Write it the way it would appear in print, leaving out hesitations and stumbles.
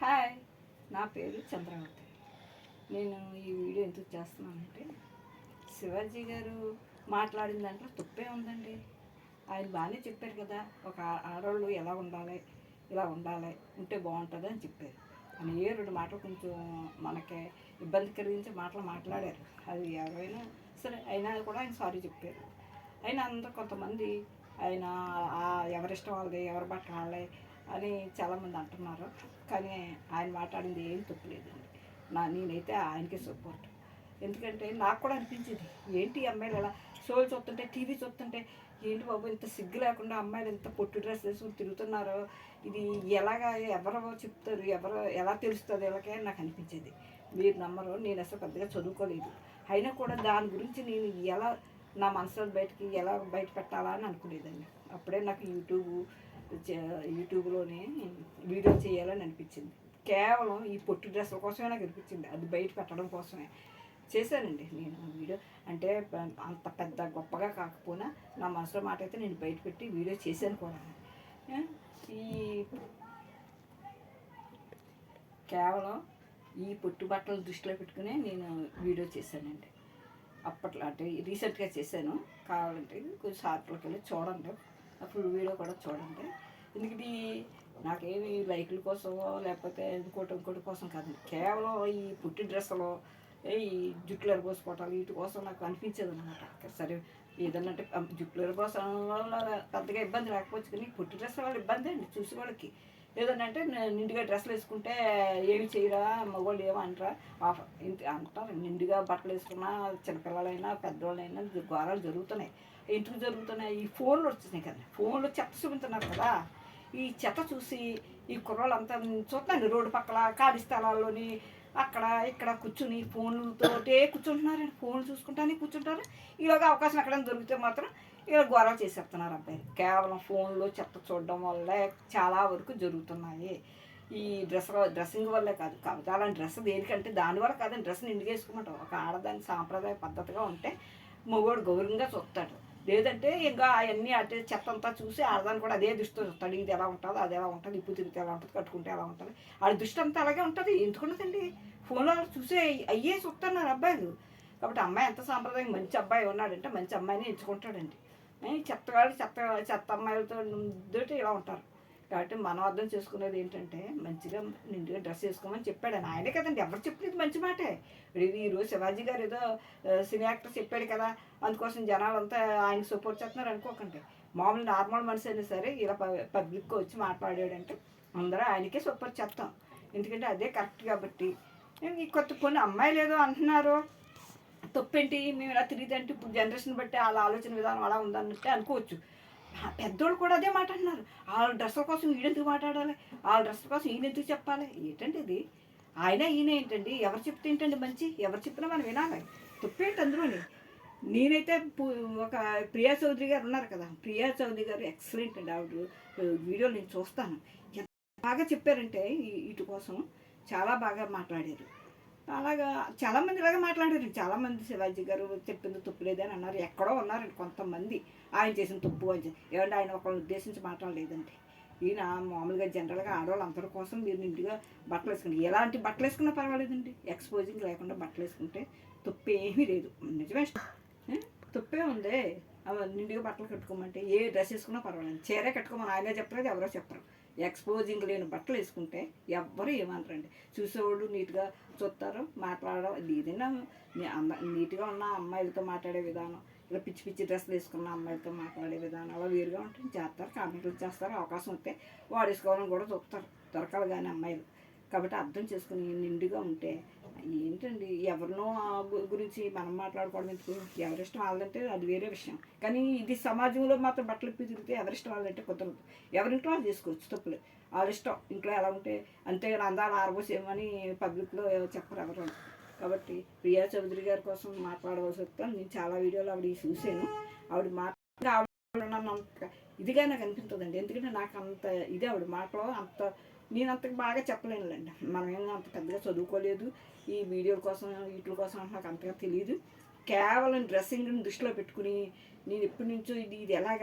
Hi, నా పేరు చంద్రావతి. నేను ఈ వీడియో ఎందుకు చేస్తున్నానంటే, శివాజీ గారు మాట్లాడిన దాంట్లో తప్పే ఉందండి. ఆయన బాగానే చెప్పారు కదా, ఒక ఆడవాళ్ళు ఎలా ఉండాలి, ఇలా ఉండాలి, ఉంటే బాగుంటుంది అని చెప్పారు. అని ఏ రెండు మాటలు కొంచెం మనకి ఇబ్బంది కలిగించే మాటలు మాట్లాడారు. అది ఎవరైనా సరే, అయినా కూడా ఆయన సారీ చెప్పారు. అయినా అందరూ కొంతమంది ఆయన ఎవరిష్టం వాళ్ళది, ఎవరి బట్ట వాళ్ళే అని చాలామంది అంటున్నారు. కానీ ఆయన మాట్లాడింది ఏం తప్పులేదండి. నేనైతే ఆయనకే సపోర్ట్. ఎందుకంటే నాకు కూడా అనిపించింది, ఏంటి అమ్మాయిలు ఎలా షోలు చూస్తుంటే, టీవీ చూస్తుంటే, ఏంటి బాబు ఇంత సిగ్గు లేకుండా అమ్మాయిలు ఇంత పొట్టు డ్రెస్ వేసుకుని తిరుగుతున్నారో, ఇది ఎలాగా ఎవరో చెప్తారు, ఎవరో ఎలా తెలుస్తుంది వీళ్ళకే నాకు అనిపించేది. మీరు నమ్మరు, నేను అసలు పెద్దగా చదువుకోలేదు. అయినా కూడా దాని గురించి నేను ఎలా నా మనసులో ఎలా బయట పెట్టాలా అని అనుకునేదాన్ని. అప్పుడే నాకు యూట్యూబ్లోనే వీడియో చేయాలని అనిపించింది. కేవలం ఈ పొట్టు డ్రెస్సుల కోసమే నాకు అనిపించింది, అది బయట పెట్టడం కోసమే చేశానండి నేను వీడియో. అంటే అంత పెద్ద గొప్పగా కాకపోయినా నా మనసులో మాట అయితే నేను బయట పెట్టి వీడియో చేశాను కూడా. ఈ కేవలం ఈ పొట్టు బట్టలు దృష్టిలో పెట్టుకునే నేను వీడియో చేశానండి. అప్పట్లో అంటే రీసెంట్గా చేశాను. కావాలంటే కొంచెం షార్ట్లోకి వెళ్ళి చూడండి, అప్పుడు వీడియో కూడా చూడండి. ఎందుకంటే నాకేమి లైకుల కోసమో లేకపోతే ఇంకోటి కోసం కాదు, కేవలం ఈ పుట్టి డ్రెస్సులో ఈ జుట్లు ఎరబోసుకోవటాలు వీటి కోసం నాకు అనిపించేది అనమాట. సరే ఏదన్నా అంటే జుట్లు ఎరబోసం వల్ల పెద్దగా ఇబ్బంది రాకపోవచ్చు, కానీ పుట్టి డ్రెస్ వాళ్ళ ఇబ్బంది అండి చూసి వాళ్ళకి. ఏదన్నా అంటే నిండుగా డ్రెస్సులు వేసుకుంటే ఏమి చేయరా మగవాళ్ళు ఏమంటారా అంటారు. నిండుగా బట్టలు వేసుకున్నా చిన్నపిల్లలైనా పెద్దవాళ్ళైనా ఘోరాలు జరుగుతున్నాయి. ఇంటికి జరుగుతున్నాయి. ఈ ఫోన్లు వచ్చేసినాయి కదా, ఫోన్లో చెత్త చూపుతున్నారు కదా. ఈ చెత్త చూసి ఈ కుర్రాళ్ళంతా చూస్తాండి, రోడ్డు పక్కల ఖాళీ స్థలాల్లోని అక్కడ ఇక్కడ కూర్చుని ఫోన్లతోటే కూర్చుంటున్నారండి. ఫోన్లు చూసుకుంటానే కూర్చుంటారు. ఈలోగా అవకాశం ఎక్కడైనా దొరికితే మాత్రం ఇలా గొడవ చేసేస్తున్నారు అబ్బాయిలు. కేవలం ఫోన్లో చెత్త చూడడం వల్లే చాలా వరకు జరుగుతున్నాయి. ఈ డ్రెస్సింగ్ వల్లే కాదు, కాబట్టి అలాంటి డ్రెస్ దేనికంటే దానివల్ల కాదని డ్రెస్ని ఇంటికి వేసుకోమంటాం. ఒక ఆడదాని సాంప్రదాయ పద్ధతిగా ఉంటే మగవాడు గౌరవంగా చూస్తాడు. లేదంటే ఇంకా అవన్నీ అటే చెత్త అంతా చూసి ఆడదాన్ని కూడా అదే దృష్టితో చూస్తాడు. ఇది ఎలా ఉంటుంది, అది ఎలా ఉంటుంది, ఇప్పుడు తిరిగితే ఎలా ఉంటుంది, కట్టుకుంటే ఎలా ఉంటుంది, ఆ దృష్టి అంతా అలాగే ఉంటుంది. ఎందుకున్నదండి, ఫోన్లో చూసే అయ్యే చూస్తున్నారు అబ్బాయిలు. కాబట్టి అమ్మాయి ఎంత సాంప్రదాయం మంచి అబ్బాయి ఉన్నాడంటే మంచి అమ్మాయిని ఎంచుకుంటాడండి. చెత్తగాడు చెత్త అమ్మాయిలతో తోటి ఇలా ఉంటారు. కాబట్టి మనం అర్థం చేసుకునేది ఏంటంటే మంచిగా నిండుగా డ్రెస్ వేసుకోమని చెప్పాడు అని. ఆయనే కదండి, ఎవరు చెప్పలేదు మంచి మాటే. ఈరోజు శివాజీ గారు ఏదో సినీ యాక్టర్ చెప్పాడు కదా, అందుకోసం జనాలంతా ఆయనకు సపోర్ట్ చేస్తున్నారు అనుకోకండి. మామూలు నార్మల్ మనిషి అయినా సరే ఇలా పబ్లిక్గా వచ్చి మాట్లాడాడంటే అందరూ ఆయనకే సపోర్ట్ చేస్తాం. ఎందుకంటే అదే కరెక్ట్ కాబట్టి. కొన్ని అమ్మాయిలు ఏదో అంటున్నారు, తప్పేంటి మేము ఇలా తిరిగితే అంటే ఇప్పుడు జనరేషన్ బట్టి వాళ్ళ ఆలోచన విధానం అలా ఉందన్నట్టే అనుకోవచ్చు. పెద్దోళ్ళు కూడా అదే మాట అంటున్నారు. వాళ్ళ డ్రెస్సుల కోసం ఈయనెందుకు మాట్లాడాలి, వాళ్ళ డ్రెస్సుల కోసం ఈయనెందుకు చెప్పాలి, ఏంటండి ఇది? ఈయన ఏంటండి, ఎవరు చెప్తే ఏంటండి మంచి, ఎవరు చెప్పినా మనం వినాలి. తప్పేంటి అందులోని. నేనైతే ఒక ప్రియా చౌదరి గారు ఉన్నారు కదా, ప్రియా చౌదరి గారు ఎక్సలెంట్ అండి. ఆవిడ వీడియోలు నేను చూస్తాను, ఎంత బాగా చెప్పారంటే వీటి కోసం చాలా బాగా మాట్లాడారు. అలాగా చాలామంది ఇలాగే మాట్లాడారు. చాలామంది శివాజీ గారు చెప్పింది తప్పు లేదని అన్నారు. ఎక్కడో ఉన్నారండి కొంతమంది ఆయన చేసిన తప్పు అని ఏమంటే ఆయన ఒకళ్ళని ఉద్దేశించి మాట్లాడలేదండి. ఈయన మామూలుగా జనరల్గా ఆడవాళ్ళు అందరి కోసం మీరు నిండుగా బట్టలు వేసుకుంటే, ఎలాంటి బట్టలు వేసుకున్నా పర్వాలేదండి, ఎక్స్పోజింగ్ లేకుండా బట్టలు వేసుకుంటే తప్పు ఏమీ లేదు. నిజమే, తప్పే ఉంది. నిండుగా బట్టలు కట్టుకోమంటే ఏ డ్రెస్ వేసుకున్నా పర్వాలేదు. చీరే కట్టుకోమని ఆయనే చెప్పలేదు, ఎవరో చెప్పరు. ఎక్స్పోజింగ్ లేని బట్టలు వేసుకుంటే ఎవ్వరు ఏమంటారండి. చూసేవాళ్ళు నీట్గా చూస్తారు. మాట్లాడడం ఏదైనా నీట్గా ఉన్న అమ్మాయిలతో మాట్లాడే విధానం, ఇలా పిచ్చి పిచ్చి డ్రెస్సులు వేసుకున్న అమ్మాయిలతో మాట్లాడే విధానం అలా వేరుగా ఉంటుంది. చేస్తారు, కామెంట్లు చేస్తారు. అవకాశం వస్తే వాడేసుకోవాలని కూడా చూస్తారు, దొరకాలి కానీ అమ్మాయిలు. కాబట్టి అర్థం చేసుకుని నిండుగా ఉంటే ఏంటండి, ఎవరినో గురించి మనం మాట్లాడుకోవడం ఎందుకు, ఎవరిష్టం వాళ్ళంటే అది వేరే విషయం. కానీ ఇది సమాజంలో మాత్రం బట్టలు ఇప్పి తిరిగితే ఎవరిష్టం వాళ్ళంటే కుదరదు. ఎవరింట్లో వాళ్ళు చేసుకోవచ్చు, తప్పులేదు. వాళ్ళ ఇష్టం ఇంట్లో ఎలా ఉంటే అంతేగాని అందాలు ఆరబోసేమని పబ్లిక్లో చెప్పరు ఎవరు. కాబట్టి ప్రియా చౌదరి గారి కోసం మాట్లాడవలసి వస్తాను. నేను చాలా వీడియోలు ఆవిడ చూశాను. ఆవిడ అంత ఇదిగా నాకు అనిపిస్తుందండి. ఎందుకంటే నాకు అంత ఇది ఆవిడ మాటలో అంత నేను అంత బాగా చెప్పలేనులేండి. మనం ఏమో అంత పెద్దగా చదువుకోలేదు. ఈ వీడియోల కోసం వీటి కోసం నాకు అంతగా తెలియదు. కేవలం డ్రెస్సింగ్ని దృష్టిలో పెట్టుకుని నేను ఎప్పటి నుంచో ఇది ఎలాగ